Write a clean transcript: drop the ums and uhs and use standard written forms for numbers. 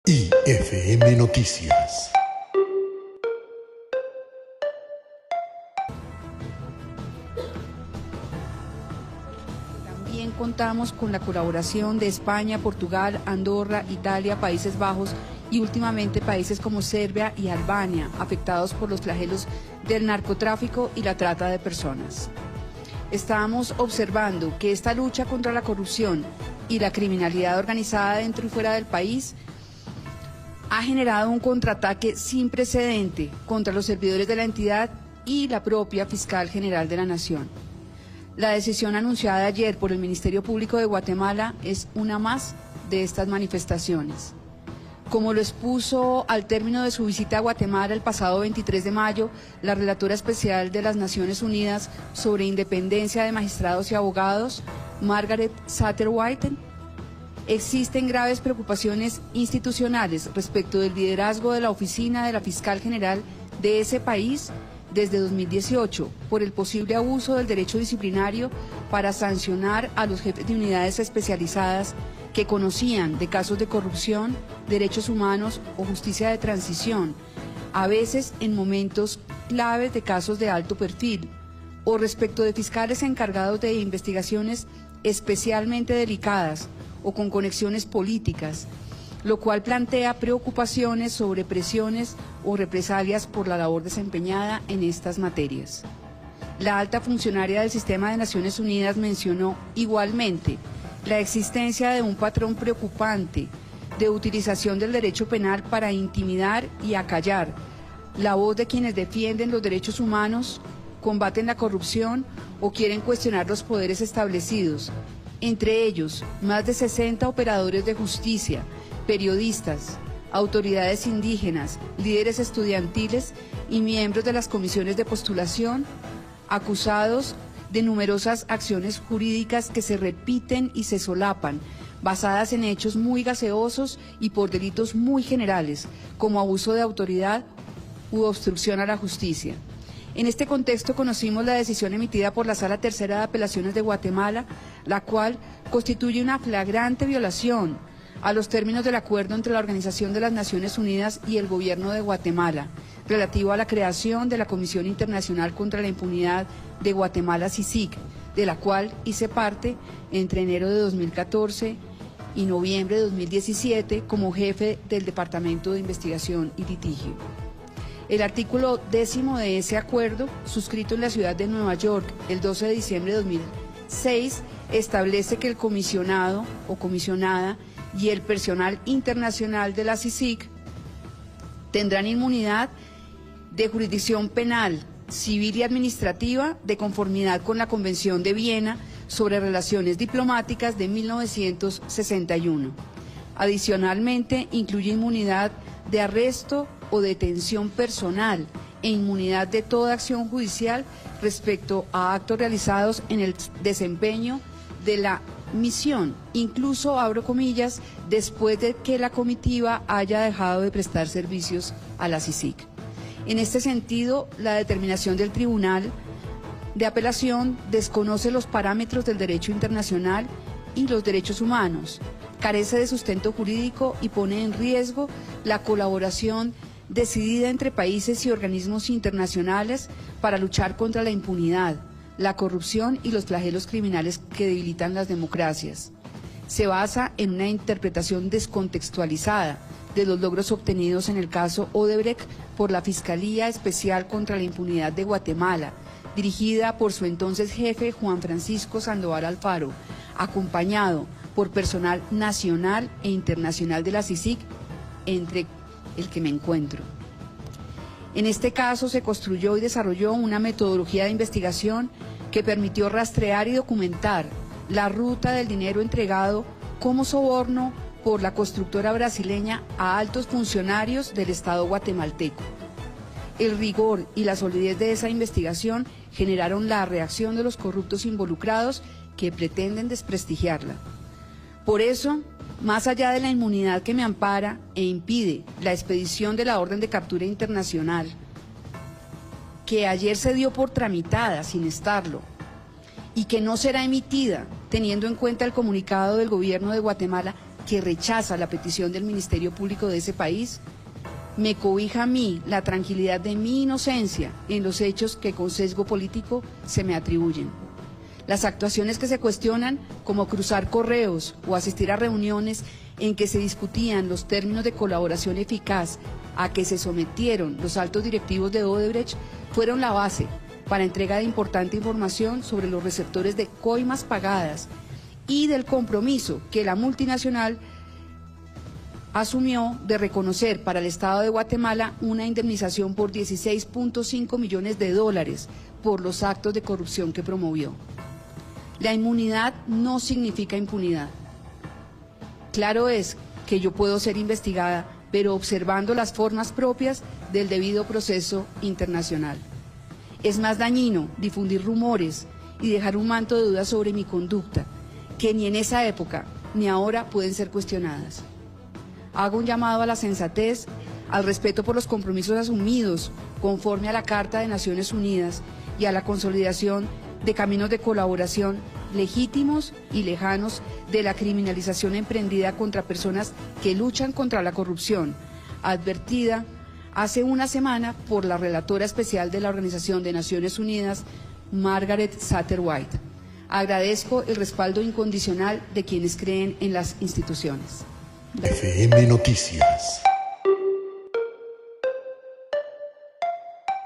IFM Noticias. También contamos con la colaboración de España, Portugal, Andorra, Italia, Países Bajos y últimamente países como Serbia y Albania, afectados por los flagelos del narcotráfico y la trata de personas. Estamos observando que esta lucha contra la corrupción y la criminalidad organizada dentro y fuera del país ha generado un contraataque sin precedente contra los servidores de la entidad y la propia Fiscal General de la Nación. La decisión anunciada ayer por el Ministerio Público de Guatemala es una más de estas manifestaciones. Como lo expuso al término de su visita a Guatemala el pasado 23 de mayo, la relatora especial de las Naciones Unidas sobre independencia de magistrados y abogados, Margaret Satterwhite, existen graves preocupaciones institucionales respecto del liderazgo de la oficina de la Fiscal General de ese país desde 2018 por el posible abuso del derecho disciplinario para sancionar a los jefes de unidades especializadas que conocían de casos de corrupción, derechos humanos o justicia de transición, a veces en momentos claves de casos de alto perfil, o respecto de fiscales encargados de investigaciones especialmente delicadas o con conexiones políticas, lo cual plantea preocupaciones sobre presiones o represalias por la labor desempeñada en estas materias. La alta funcionaria del Sistema de Naciones Unidas mencionó igualmente la existencia de un patrón preocupante de utilización del derecho penal para intimidar y acallar la voz de quienes defienden los derechos humanos, combaten la corrupción o quieren cuestionar los poderes establecidos, entre ellos más de 60 operadores de justicia, periodistas, autoridades indígenas, líderes estudiantiles y miembros de las comisiones de postulación, acusados de numerosas acciones jurídicas que se repiten y se solapan, basadas en hechos muy gaseosos y por delitos muy generales, como abuso de autoridad u obstrucción a la justicia. En este contexto conocimos la decisión emitida por la Sala Tercera de Apelaciones de Guatemala, la cual constituye una flagrante violación a los términos del acuerdo entre la Organización de las Naciones Unidas y el Gobierno de Guatemala, relativo a la creación de la Comisión Internacional contra la Impunidad de Guatemala, CICIG, de la cual hice parte entre enero de 2014 y noviembre de 2017 como jefe del Departamento de Investigación y Litigio. El artículo 10 de ese acuerdo, suscrito en la ciudad de Nueva York el 12 de diciembre de 2006, establece que el comisionado o comisionada y el personal internacional de la CICIG tendrán inmunidad de jurisdicción penal, civil y administrativa de conformidad con la Convención de Viena sobre Relaciones Diplomáticas de 1961. Adicionalmente, incluye inmunidad de arresto o detención personal e inmunidad de toda acción judicial respecto a actos realizados en el desempeño de la misión, incluso, abro comillas, después de que la comitiva haya dejado de prestar servicios a la CICIG. En este sentido, la determinación del Tribunal de Apelación desconoce los parámetros del derecho internacional y los derechos humanos, carece de sustento jurídico y pone en riesgo la colaboración decidida entre países y organismos internacionales para luchar contra la impunidad, la corrupción y los flagelos criminales que debilitan las democracias. Se basa en una interpretación descontextualizada de los logros obtenidos en el caso Odebrecht por la Fiscalía Especial contra la Impunidad de Guatemala, dirigida por su entonces jefe Juan Francisco Sandoval Alfaro, acompañado por personal nacional e internacional de la CICIG, entre el que me encuentro. En este caso se construyó y desarrolló una metodología de investigación que permitió rastrear y documentar la ruta del dinero entregado como soborno por la constructora brasileña a altos funcionarios del Estado guatemalteco. El rigor y la solidez de esa investigación generaron la reacción de los corruptos involucrados que pretenden desprestigiarla. Por eso, más allá de la inmunidad que me ampara e impide la expedición de la orden de captura internacional, que ayer se dio por tramitada sin estarlo, y que no será emitida teniendo en cuenta el comunicado del Gobierno de Guatemala que rechaza la petición del Ministerio Público de ese país, me cobija a mí la tranquilidad de mi inocencia en los hechos que con sesgo político se me atribuyen. Las actuaciones que se cuestionan, como cruzar correos o asistir a reuniones en que se discutían los términos de colaboración eficaz a que se sometieron los altos directivos de Odebrecht, fueron la base para entrega de importante información sobre los receptores de coimas pagadas y del compromiso que la multinacional asumió de reconocer para el Estado de Guatemala una indemnización por 16.5 millones de dólares por los actos de corrupción que promovió. La inmunidad no significa impunidad. Claro es que yo puedo ser investigada, pero observando las formas propias del debido proceso internacional. Es más dañino difundir rumores y dejar un manto de dudas sobre mi conducta, que ni en esa época ni ahora pueden ser cuestionadas. Hago un llamado a la sensatez, al respeto por los compromisos asumidos conforme a la Carta de Naciones Unidas y a la consolidación de caminos de colaboración legítimos y lejanos de la criminalización emprendida contra personas que luchan contra la corrupción, advertida hace una semana por la relatora especial de la Organización de Naciones Unidas, Margaret Satterwhite. Agradezco el respaldo incondicional de quienes creen en las instituciones. FM Noticias.